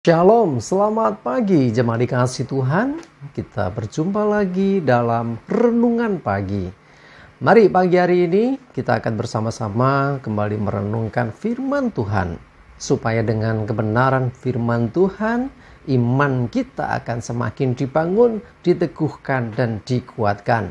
Shalom, selamat pagi jemaat dikasih Tuhan. Kita berjumpa lagi dalam renungan pagi. Mari pagi hari ini kita akan bersama-sama kembali merenungkan firman Tuhan. Supaya dengan kebenaran firman Tuhan, iman kita akan semakin dibangun, diteguhkan, dan dikuatkan.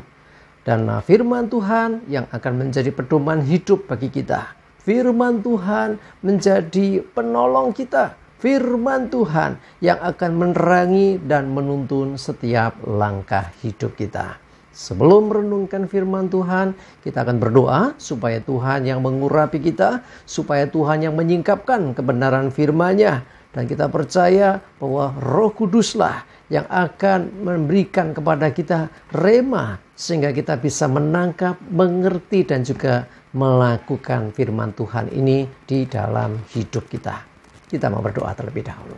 Dan firman Tuhan yang akan menjadi pedoman hidup bagi kita. Firman Tuhan menjadi penolong kita. Firman Tuhan yang akan menerangi dan menuntun setiap langkah hidup kita. Sebelum merenungkan firman Tuhan, kita akan berdoa supaya Tuhan yang mengurapi kita, supaya Tuhan yang menyingkapkan kebenaran firman-Nya. Dan kita percaya bahwa Roh Kuduslah yang akan memberikan kepada kita rema, sehingga kita bisa menangkap, mengerti, dan juga melakukan firman Tuhan ini di dalam hidup kita. Kita mau berdoa terlebih dahulu.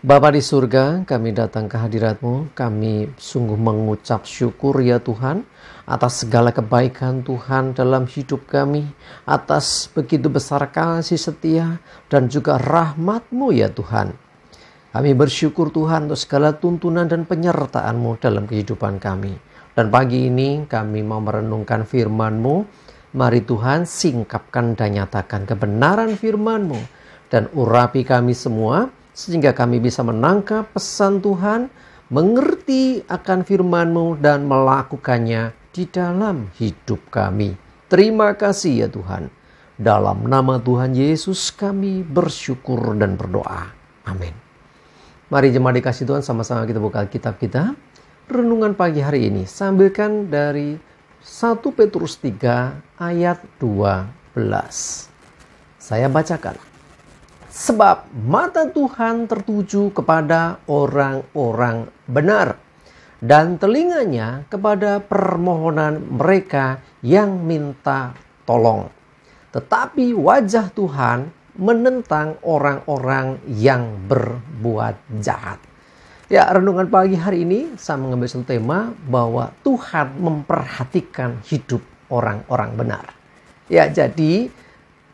Bapa di surga, kami datang ke hadirat-Mu. Kami sungguh mengucap syukur ya Tuhan atas segala kebaikan Tuhan dalam hidup kami, atas begitu besar kasih setia dan juga rahmat-Mu ya Tuhan. Kami bersyukur Tuhan untuk segala tuntunan dan penyertaan-Mu dalam kehidupan kami. Dan pagi ini kami mau merenungkan firman-Mu. Mari Tuhan singkapkan dan nyatakan kebenaran firman-Mu. Dan urapi kami semua, sehingga kami bisa menangkap pesan Tuhan, mengerti akan firman-Mu, dan melakukannya di dalam hidup kami. Terima kasih ya Tuhan. Dalam nama Tuhan Yesus kami bersyukur dan berdoa. Amin. Mari jemaat dikasih Tuhan, sama-sama kita buka kitab kita. Renungan pagi hari ini, sambilkan dari 1 Petrus 3 ayat 12. Saya bacakan. Sebab mata Tuhan tertuju kepada orang-orang benar, dan telinganya kepada permohonan mereka yang minta tolong. Tetapi wajah Tuhan menentang orang-orang yang berbuat jahat. Ya, renungan pagi hari ini saya mengambil satu tema bahwa Tuhan memperhatikan hidup orang-orang benar. Ya, jadi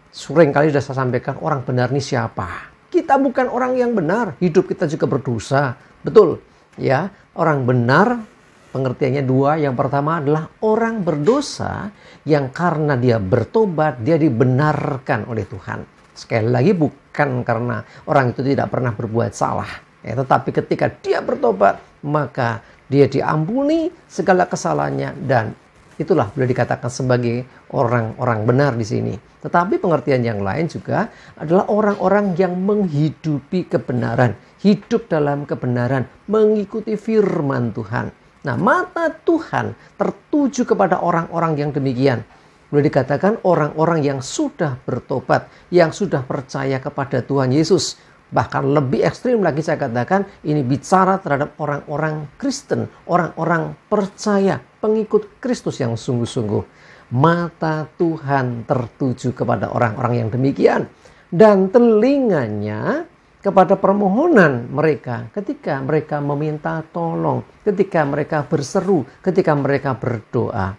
sering kali sudah saya sampaikan, orang benar ini siapa? Kita bukan orang yang benar, hidup kita juga berdosa. Betul, ya. Orang benar pengertiannya dua. Yang pertama adalah orang berdosa yang karena dia bertobat, dia dibenarkan oleh Tuhan. Sekali lagi, bukan karena orang itu tidak pernah berbuat salah, ya, tetapi ketika dia bertobat, maka dia diampuni segala kesalahannya, dan itulah boleh dikatakan sebagai orang-orang benar di sini. Tetapi pengertian yang lain juga adalah orang-orang yang menghidupi kebenaran, hidup dalam kebenaran, mengikuti firman Tuhan. Nah, mata Tuhan tertuju kepada orang-orang yang demikian. Boleh dikatakan orang-orang yang sudah bertobat, yang sudah percaya kepada Tuhan Yesus. Bahkan lebih ekstrim lagi saya katakan, ini bicara terhadap orang-orang Kristen, orang-orang percaya, pengikut Kristus yang sungguh-sungguh. Mata Tuhan tertuju kepada orang-orang yang demikian. Dan telinganya kepada permohonan mereka ketika mereka meminta tolong, ketika mereka berseru, ketika mereka berdoa.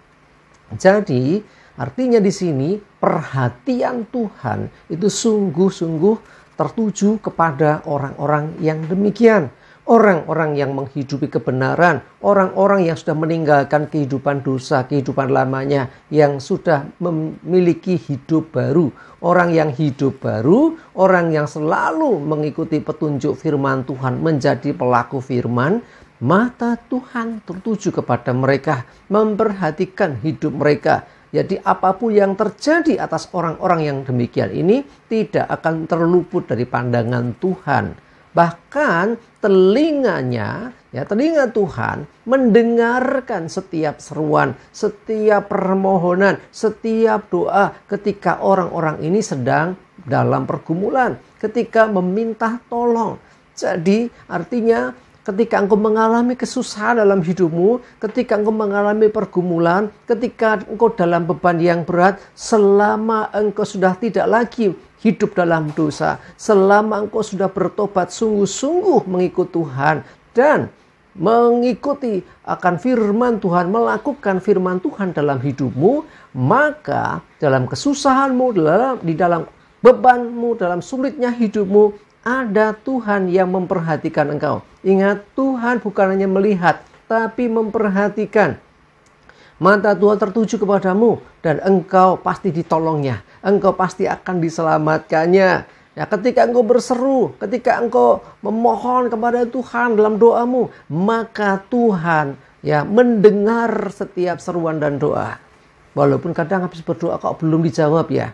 Jadi artinya di sini perhatian Tuhan itu sungguh-sungguh tertuju kepada orang-orang yang demikian. Orang-orang yang menghidupi kebenaran, orang-orang yang sudah meninggalkan kehidupan dosa, kehidupan lamanya, yang sudah memiliki hidup baru. Orang yang hidup baru, orang yang selalu mengikuti petunjuk firman Tuhan, menjadi pelaku firman. Mata Tuhan tertuju kepada mereka, memperhatikan hidup mereka. Jadi apapun yang terjadi atas orang-orang yang demikian ini tidak akan terluput dari pandangan Tuhan. Bahkan telinganya, ya, telinga Tuhan mendengarkan setiap seruan, setiap permohonan, setiap doa ketika orang-orang ini sedang dalam pergumulan, ketika meminta tolong. Jadi artinya ketika engkau mengalami kesusahan dalam hidupmu, ketika engkau mengalami pergumulan, ketika engkau dalam beban yang berat, selama engkau sudah tidak lagi hidup dalam dosa, selama engkau sudah bertobat sungguh-sungguh mengikut Tuhan dan mengikuti akan firman Tuhan, melakukan firman Tuhan dalam hidupmu, maka dalam kesusahanmu, di dalam bebanmu, dalam sulitnya hidupmu, ada Tuhan yang memperhatikan engkau. Ingat, Tuhan bukan hanya melihat, tapi memperhatikan. Mata Tuhan tertuju kepadamu dan engkau pasti ditolongnya. Engkau pasti akan diselamatkannya. Ya, ketika engkau berseru, ketika engkau memohon kepada Tuhan dalam doamu, maka Tuhan mendengar setiap seruan dan doa. Walaupun kadang habis berdoa kok belum dijawab ya.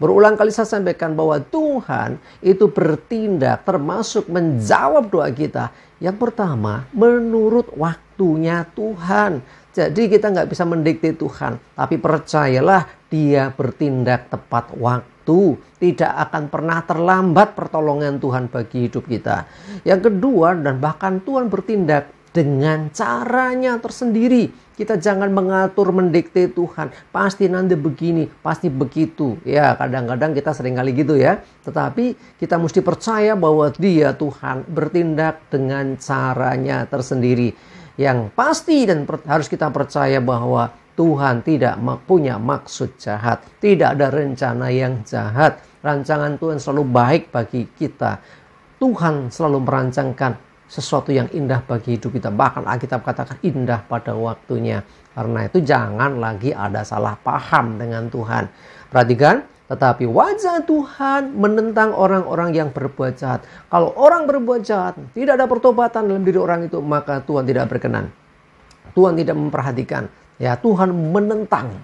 Berulang kali saya sampaikan bahwa Tuhan itu bertindak termasuk menjawab doa kita. Yang pertama, menurut waktunya Tuhan. Jadi kita nggak bisa mendikte Tuhan. Tapi percayalah, Dia bertindak tepat waktu. Tidak akan pernah terlambat pertolongan Tuhan bagi hidup kita. Yang kedua, dan bahkan Tuhan bertindak dengan caranya tersendiri. Kita jangan mengatur, mendikte Tuhan. Pasti nanti begini, pasti begitu. Ya, kadang-kadang kita sering kali gitu ya. Tetapi kita mesti percaya bahwa Dia, Tuhan, bertindak dengan caranya tersendiri. Yang pasti dan harus kita percaya bahwa Tuhan tidak punya maksud jahat. Tidak ada rencana yang jahat. Rancangan Tuhan selalu baik bagi kita. Tuhan selalu merancangkan sesuatu yang indah bagi hidup kita. Bahkan Alkitab katakan indah pada waktunya. Karena itu jangan lagi ada salah paham dengan Tuhan. Perhatikan, tetapi wajah Tuhan menentang orang-orang yang berbuat jahat. Kalau orang berbuat jahat, tidak ada pertobatan dalam diri orang itu, maka Tuhan tidak berkenan. Tuhan tidak memperhatikan. Ya, Tuhan menentang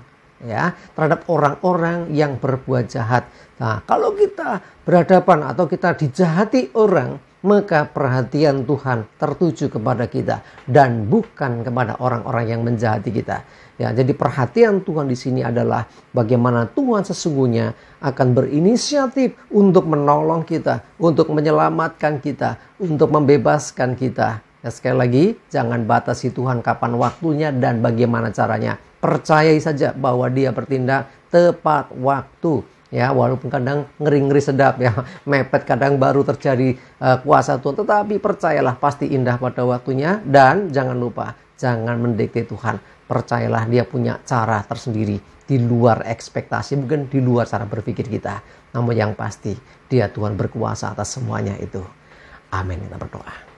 terhadap orang-orang yang berbuat jahat. Nah, kalau kita berhadapan atau kita dijahati orang, maka perhatian Tuhan tertuju kepada kita dan bukan kepada orang-orang yang menjahati kita. Ya, jadi perhatian Tuhan di sini adalah bagaimana Tuhan sesungguhnya akan berinisiatif untuk menolong kita, untuk menyelamatkan kita, untuk membebaskan kita. Ya, sekali lagi, jangan batasi Tuhan kapan waktunya dan bagaimana caranya. Percayai saja bahwa Dia bertindak tepat waktu. Ya, walaupun kadang ngeri-ngeri sedap ya, mepet kadang baru terjadi kuasa Tuhan, tetapi percayalah pasti indah pada waktunya. Dan jangan lupa, jangan mendikte Tuhan. Percayalah Dia punya cara tersendiri di luar ekspektasi, bukan di luar cara berpikir kita. Namun yang pasti, Dia Tuhan berkuasa atas semuanya itu. Amin. Kita berdoa.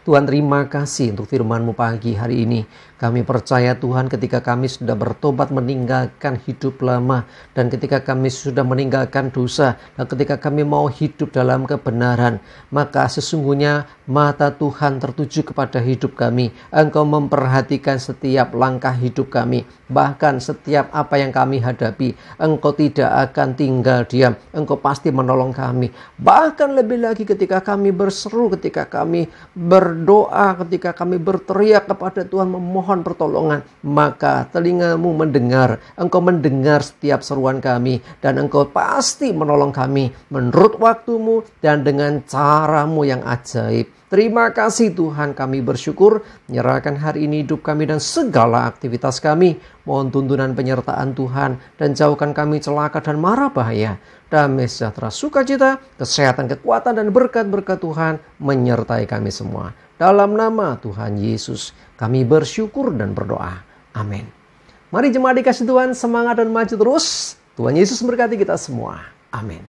Tuhan, terima kasih untuk firman-Mu pagi hari ini. Kami percaya Tuhan, ketika kami sudah bertobat meninggalkan hidup lama, dan ketika kami sudah meninggalkan dosa, dan ketika kami mau hidup dalam kebenaran, maka sesungguhnya mata Tuhan tertuju kepada hidup kami. Engkau memperhatikan setiap langkah hidup kami, bahkan setiap apa yang kami hadapi. Engkau tidak akan tinggal diam. Engkau pasti menolong kami. Bahkan lebih lagi ketika kami berseru, ketika kami berdoa, ketika kami berteriak kepada Tuhan memohon pertolongan, maka telinga-Mu mendengar. Engkau mendengar setiap seruan kami, dan Engkau pasti menolong kami menurut waktu-Mu dan dengan cara-Mu yang ajaib. Terima kasih Tuhan, kami bersyukur. Menyerahkan hari ini hidup kami dan segala aktivitas kami. Mohon tuntunan penyertaan Tuhan, dan jauhkan kami celaka dan mara bahaya. Damai sejahtera, sukacita, kesehatan, kekuatan, dan berkat-berkat Tuhan menyertai kami semua. Dalam nama Tuhan Yesus, kami bersyukur dan berdoa. Amin. Mari jemaat dikasih Tuhan, semangat dan maju terus. Tuhan Yesus memberkati kita semua. Amin.